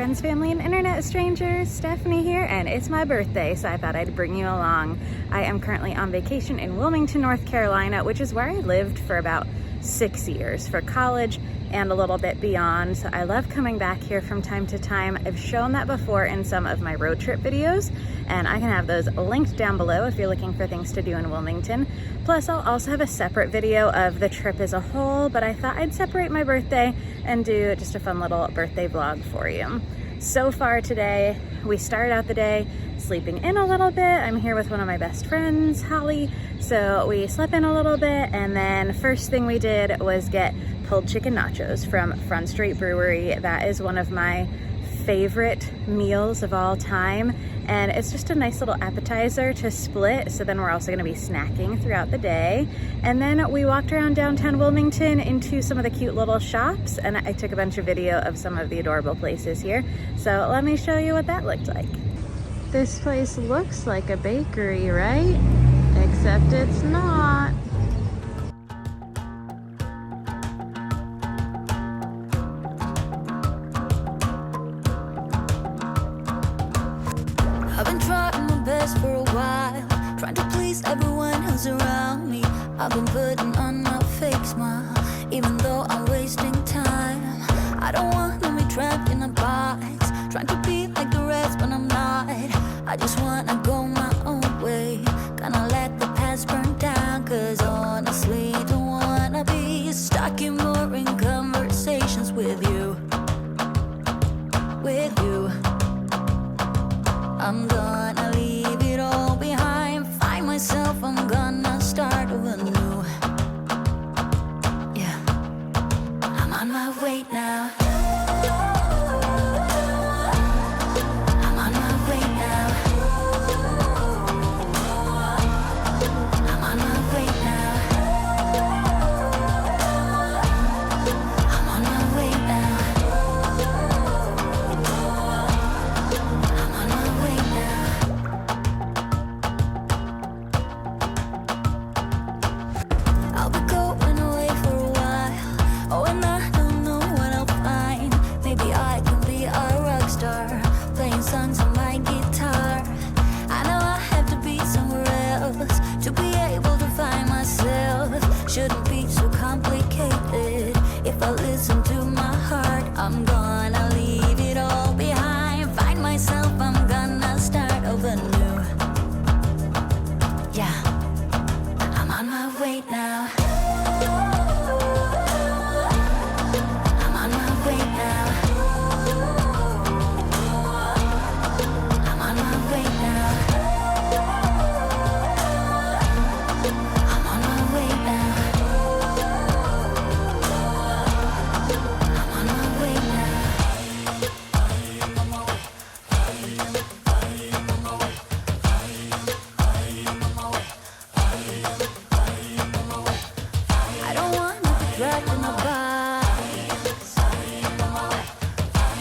friends, family, and internet strangers. Stephanie here, and it's my birthday, so I thought I'd bring you along. I am currently on vacation in Wilmington, North Carolina, which is where I lived for about 6 years for college and a little bit beyond. So I love coming back here from time to time. I've shown that before in some of my road trip videos, and I can have those linked down below if you're looking for things to do in Wilmington. Plus, I'll also have a separate video of the trip as a whole, but I thought I'd separate my birthday and do just a fun little birthday vlog for you. So far today, we started out the day sleeping in a little bit. I'm here with one of my best friends, Holly. So we slept in a little bit, and then first thing we did was get pulled chicken nachos from Front Street Brewery. That is one of my favorite meals of all time, and it's just a nice little appetizer to split. So then we're also going to be snacking throughout the day. And then we walked around downtown Wilmington into some of the cute little shops, and I took a bunch of video of some of the adorable places here. So let me show you what that looked like. This place looks like a bakery, right? Except it's not. I've been trying my best for a while, trying to please everyone who's around me. I've been putting on a fake smile, even though I'm wasting time. I don't want to be trapped in a box, trying to be like the rest, but I'm not. I just want to go my own way, gonna let the past burn down, cause honestly don't want to be stuck in boring conversations with you. I'm gonna leave it all behind, find myself, I'm gonna start over new. Yeah, I'm on my way now. I'm on my way now. I'm on my way now. I'm on my way now. I'll be going away for a while. Oh, and I don't know what I'll find. Maybe I can be a rock star, playing songs on my guitar. I know I have to be somewhere else to be able to find myself. Shouldn't be so complicated if I listen to my heart. I'm gonna leave it all behind, find myself, I'm gonna start over new. Yeah, I'm on my way now. I'm on my way now. I'm on my way now. I'm on my way now. I'm on my way now. I don't want to be dragged in a box.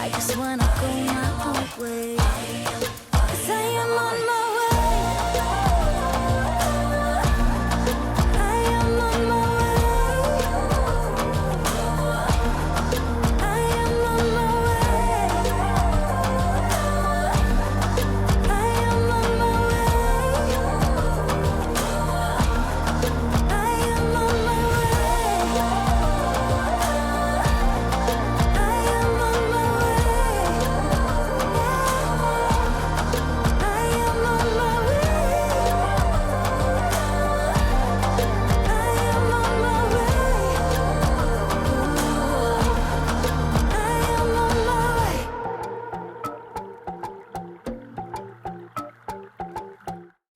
I just want to go my own way. 'Cause I am on my way. I am on my way. I am on my way. I am on my way. I am on my way. I am on my way. I am on my way. I am on my way. I am on my way.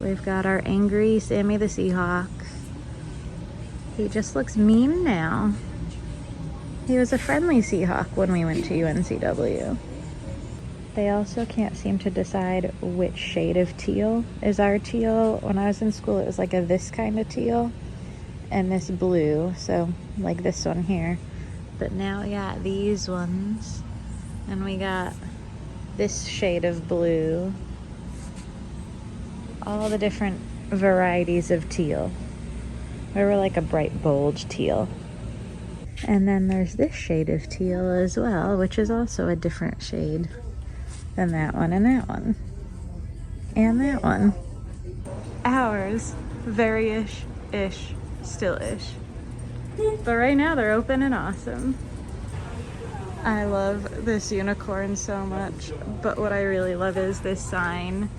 We've got our angry Sammy the Seahawk. He just looks mean now. He was a friendly Seahawk when we went to UNCW. They also can't seem to decide which shade of teal is our teal. When I was in school, it was like this kind of teal and this blue, so like this one here. But now we got these ones, and we got this shade of blue. All the different varieties of teal. We were like a bright, bold teal. And then there's this shade of teal as well, which is also a different shade. Then that one and that one. And that one. Hours. Very-ish, still-ish. But right now they're open and awesome. I love this unicorn so much, but what I really love is this sign.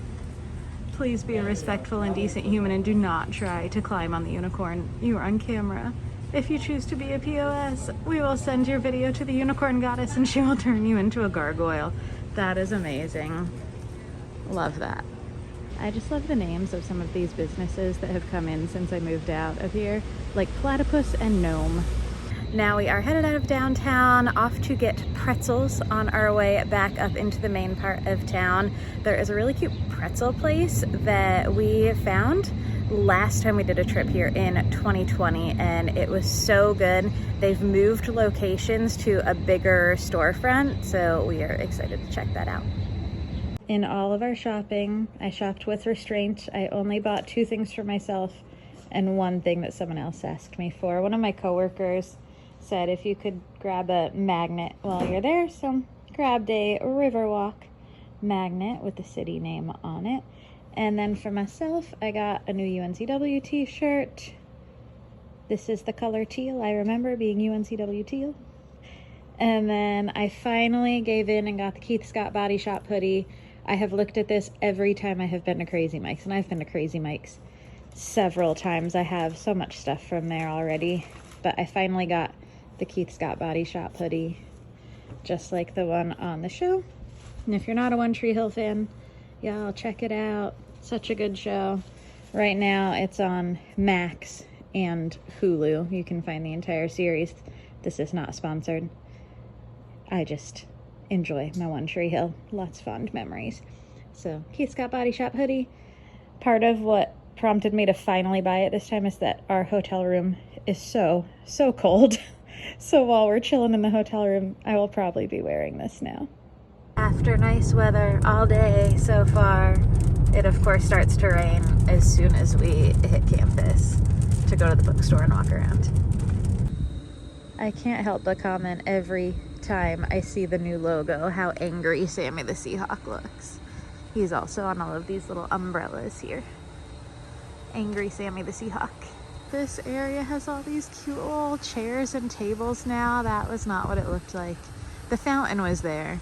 Please be a respectful and decent human and do not try to climb on the unicorn. You are on camera. If you choose to be a POS, we will send your video to the unicorn goddess and she will turn you into a gargoyle. That is amazing. Love that. I just love the names of some of these businesses that have come in since I moved out of here, like Platypus and Gnome. Now we are headed out of downtown, off to get pretzels on our way back up into the main part of town. There is a really cute pretzel place that we found last time we did a trip here in 2020, and it was so good. They've moved locations to a bigger storefront, so we are excited to check that out. In all of our shopping, I shopped with restraint. I only bought 2 things for myself and 1 thing that someone else asked me for. One of my coworkers said if you could grab a magnet while you're there, so grabbed a Riverwalk magnet with the city name on it. And then for myself, I got a new UNCW t-shirt. This is the color teal. I remember being UNCW teal. And then I finally gave in and got the Keith Scott Body Shop hoodie. I have looked at this every time I have been to Crazy Mike's, and I've been to Crazy Mike's several times. I have so much stuff from there already, but I finally got the Keith Scott Body Shop hoodie, just like the one on the show. And if you're not a One Tree Hill fan, y'all check it out. Such a good show. Right now it's on Max and Hulu. You can find the entire series. This is not sponsored. I just enjoy my One Tree Hill. Lots of fond memories. So Keith Scott Body Shop hoodie. Part of what prompted me to finally buy it this time is that our hotel room is so cold. So while we're chilling in the hotel room, I will probably be wearing this now. After nice weather all day so far, it of course starts to rain as soon as we hit campus to go to the bookstore and walk around. I can't help but comment every time I see the new logo how angry Sammy the Seahawk looks. He's also on all of these little umbrellas here. Angry Sammy the Seahawk. This area has all these cute little chairs and tables now. That was not what it looked like. The fountain was there,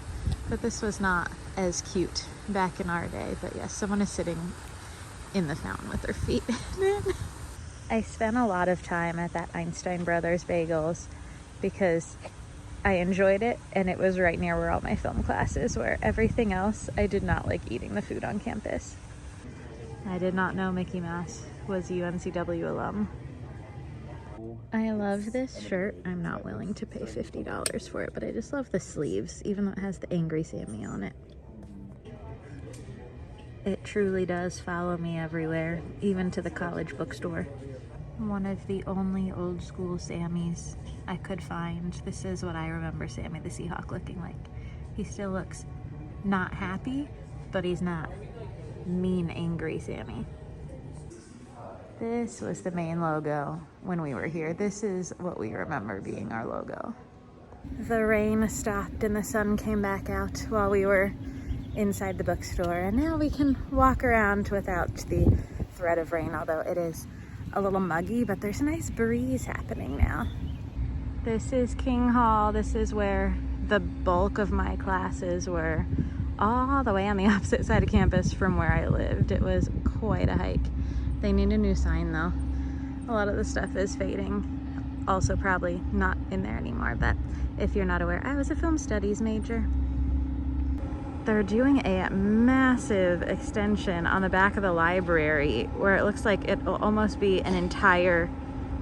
but this was not as cute back in our day. But yes, someone is sitting in the fountain with their feet in it. I spent a lot of time at that Einstein Brothers Bagels because I enjoyed it, and it was right near where all my film classes were. Everything else, I did not like eating the food on campus. I did not know Mickey Mouse was a UNCW alum. I love this shirt. I'm not willing to pay $50 for it, but I just love the sleeves, even though it has the Angry Sammy on it. It truly does follow me everywhere, even to the college bookstore. One of the only old school Sammys I could find. This is what I remember Sammy the Seahawk looking like. He still looks not happy, but he's not mean, angry Sammy. This was the main logo when we were here. This is what we remember being our logo. The rain stopped and the sun came back out while we were inside the bookstore, and now we can walk around without the threat of rain, although it is a little muggy, but there's a nice breeze happening now. This is King Hall. This is where the bulk of my classes were, all the way on the opposite side of campus from where I lived. It was quite a hike. They need a new sign though. A lot of the stuff is fading. Also probably not in there anymore, but if you're not aware, I was a film studies major. They're doing a massive extension on the back of the library where it looks like it'll almost be an entire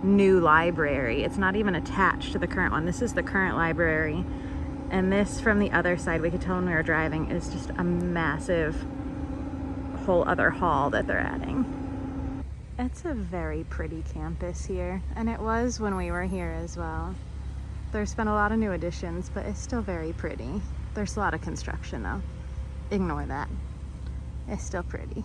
new library. It's not even attached to the current one. This is the current library. And this from the other side, we could tell when we were driving, is just a massive whole other hall that they're adding. It's a very pretty campus here, and it was when we were here as well. There's been a lot of new additions, but it's still very pretty. There's a lot of construction though. Ignore that. It's still pretty.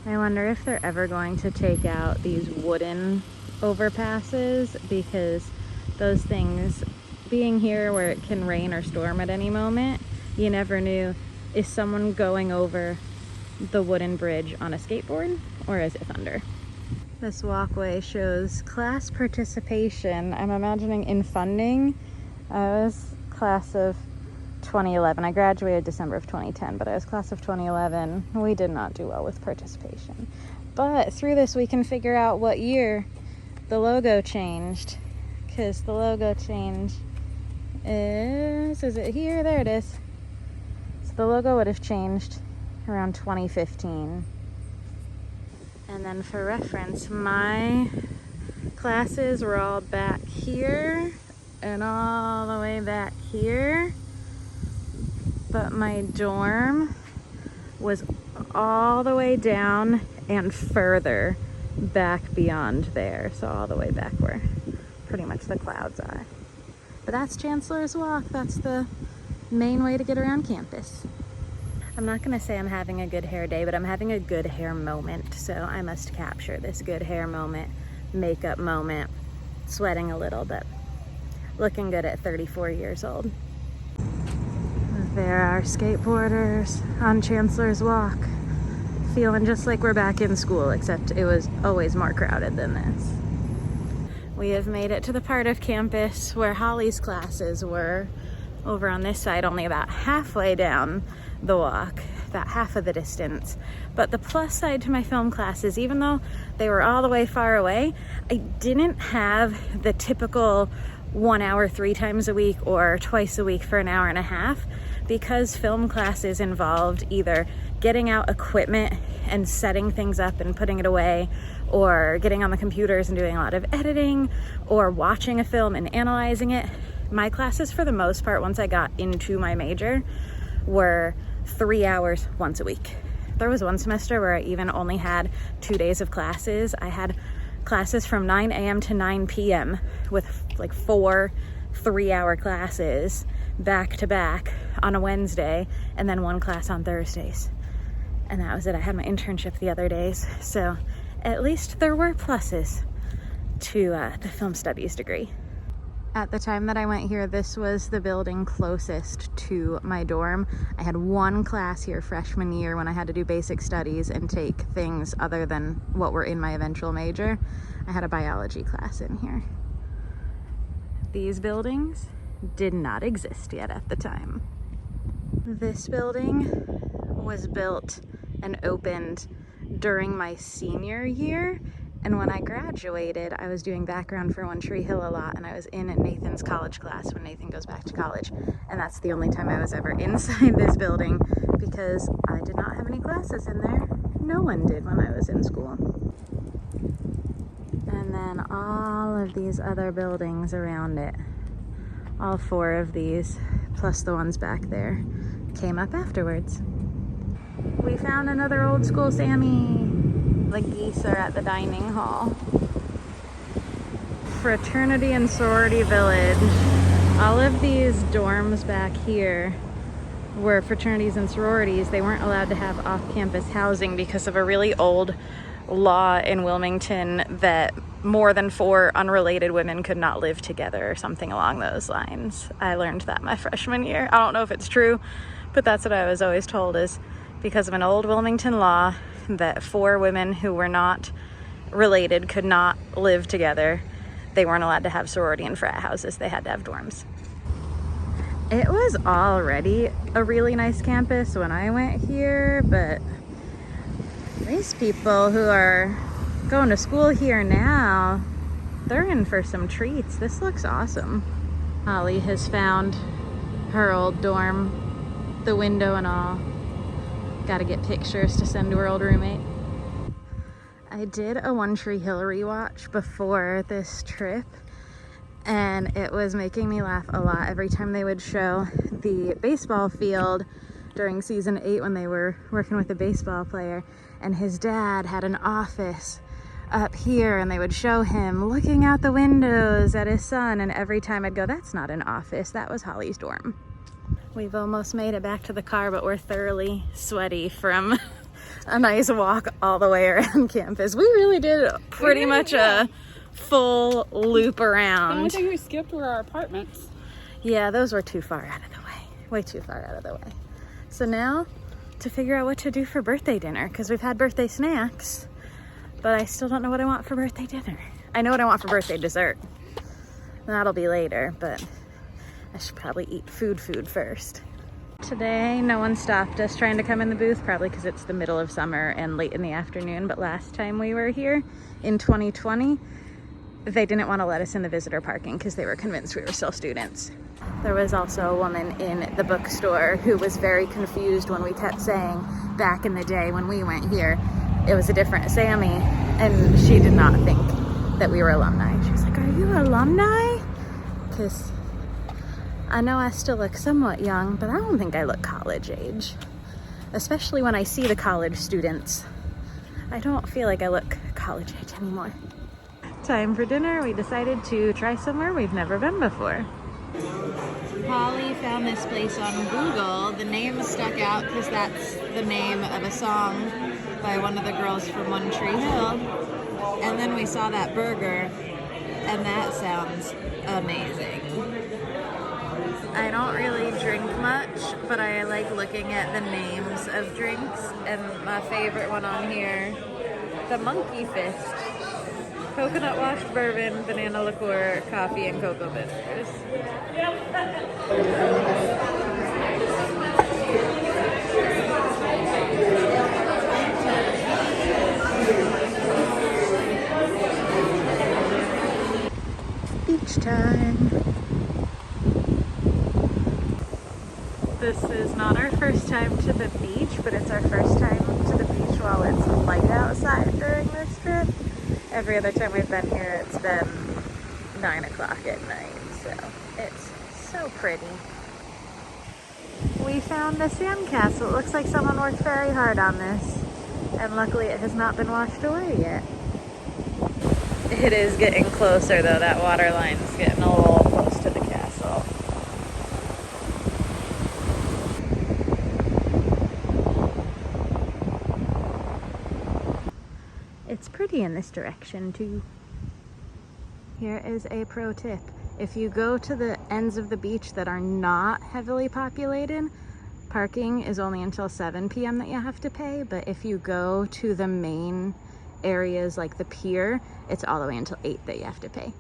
I wonder if they're ever going to take out these wooden overpasses, because those things, being here where it can rain or storm at any moment, you never knew, is someone going over the wooden bridge on a skateboard, or is it thunder? This walkway shows class participation. I'm imagining in funding. I was class of 2011. I graduated December of 2010, but I was class of 2011. We did not do well with participation. But through this, we can figure out what year the logo changed, because the logo change is it here? There it is. So the logo would have changed around 2015. And then for reference, my classes were all back here and all the way back here, but my dorm was all the way down and further back beyond there, so all the way back where pretty much the clouds are. But that's Chancellors Walk. That's the main way to get around campus. I'm not gonna say I'm having a good hair day, but I'm having a good hair moment, so I must capture this good hair moment, makeup moment, sweating a little, but looking good at 34 years old. There are skateboarders on Chancellors Walk, feeling just like we're back in school, except it was always more crowded than this. We have made it to the part of campus where Holly's classes were, over on this side, only about halfway down the walk, about half of the distance. But the plus side to my film classes, even though they were all the way far away, I didn't have the typical 1 hour 3 times a week or twice a week for an hour and a half, because film classes involved either getting out equipment and setting things up and putting it away, or getting on the computers and doing a lot of editing, or watching a film and analyzing it. My classes, for the most part, once I got into my major, were 3 hours once a week. There was one semester where I even only had 2 days of classes. I had classes from 9 a.m. to 9 p.m. with like 4 3-hour classes back to back on a Wednesday, and then 1 class on Thursdays. And that was it. I had my internship the other days. So at least there were pluses to the film studies degree. At the time that I went here, this was the building closest to my dorm. I had 1 class here freshman year when I had to do basic studies and take things other than what were in my eventual major. I had a biology class in here. These buildings did not exist yet at the time. This building was built and opened during my senior year. And when I graduated, I was doing background for One Tree Hill a lot, and I was in Nathan's college class when Nathan goes back to college. And that's the only time I was ever inside this building, because I did not have any classes in there. No one did when I was in school. And then all of these other buildings around it, all 4 of these, plus the ones back there, came up afterwards. We found another old school Sammy. The geese are at the dining hall. Fraternity and sorority village. All of these dorms back here were fraternities and sororities. They weren't allowed to have off-campus housing because of a really old law in Wilmington that more than 4 unrelated women could not live together, or something along those lines. I learned that my freshman year. I don't know if it's true, but that's what I was always told, is because of an old Wilmington law that 4 women who were not related could not live together. They weren't allowed to have sorority and frat houses. They had to have dorms. It was already a really nice campus when I went here, but these people who are going to school here now, they're in for some treats. This looks awesome. Holly has found her old dorm, the window and all. Gotta get pictures to send to her old roommate. I did a One Tree Hill rewatch before this trip, and it was making me laugh a lot every time they would show the baseball field during season 8 when they were working with a baseball player, and his dad had an office up here, and they would show him looking out the windows at his son, and every time I'd go, that's not an office, that was Holly's dorm. We've almost made it back to the car, but we're thoroughly sweaty from a nice walk all the way around campus. We really did pretty much a full loop around. The only thing we skipped were our apartments. Yeah, those were too far out of the way. way too far out of the way. So now to figure out what to do for birthday dinner, because we've had birthday snacks, but I still don't know what I want for birthday dinner. I know what I want for birthday dessert. That'll be later, but I should probably eat food first. Today, no one stopped us trying to come in the booth, probably because it's the middle of summer and late in the afternoon, but last time we were here in 2020, they didn't want to let us in the visitor parking because they were convinced we were still students. There was also a woman in the bookstore who was very confused when we kept saying back in the day when we went here, it was a different Sammy, and she did not think that we were alumni. She was like, "Are you alumni?" Because I know I still look somewhat young, but I don't think I look college age. Especially when I see the college students. I don't feel like I look college age anymore. Time for dinner. We decided to try somewhere we've never been before. Holly found this place on Google. The name stuck out because that's the name of a song by one of the girls from One Tree Hill. And then we saw that burger, and that sounds amazing. I don't really drink much, but I like looking at the names of drinks, and my favorite one on here, the Monkey Fist. Coconut washed bourbon, banana liqueur, coffee, and cocoa bitters. Beach time. This is not our first time to the beach, but it's our first time to the beach while it's light outside during this trip. Every other time we've been here, it's been 9 o'clock at night, so it's so pretty. We found a sandcastle. It looks like someone worked very hard on this, and luckily it has not been washed away yet. It is getting closer though, that water line's getting a little close to the castle. It's pretty in this direction too. Here is a pro tip. If you go to the ends of the beach that are not heavily populated, parking is only until 7 p.m. that you have to pay, but if you go to the main areas like the pier, it's all the way until 8 that you have to pay.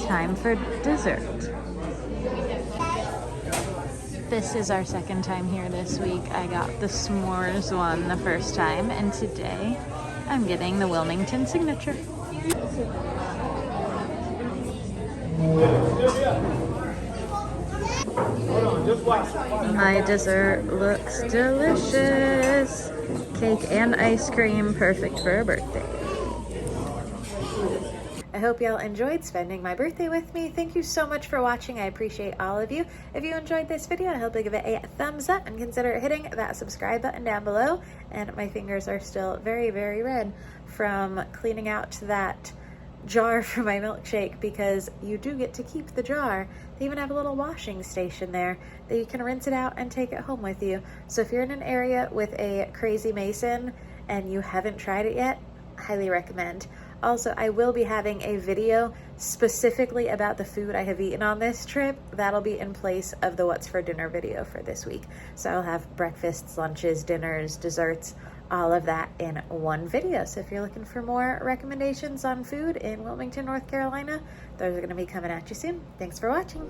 Time for dessert. This is our second time here this week. I got the s'mores one the first time, and today I'm getting the Wilmington signature. My dessert looks delicious. Cake and ice cream, perfect for a birthday. I hope y'all enjoyed spending my birthday with me. Thank you so much for watching. I appreciate all of you. If you enjoyed this video, I hope you give it a thumbs up and consider hitting that subscribe button down below. And my fingers are still very, very red from cleaning out that jar for my milkshake, because you do get to keep the jar. They even have a little washing station there that you can rinse it out and take it home with you. So if you're in an area with a crazy mason and you haven't tried it yet, highly recommend. Also, I will be having a video specifically about the food I have eaten on this trip. That'll be in place of the what's for dinner video for this week. So I'll have breakfasts, lunches, dinners, desserts, all of that in one video. So if you're looking for more recommendations on food in Wilmington, North Carolina, those are going to be coming at you soon. Thanks for watching.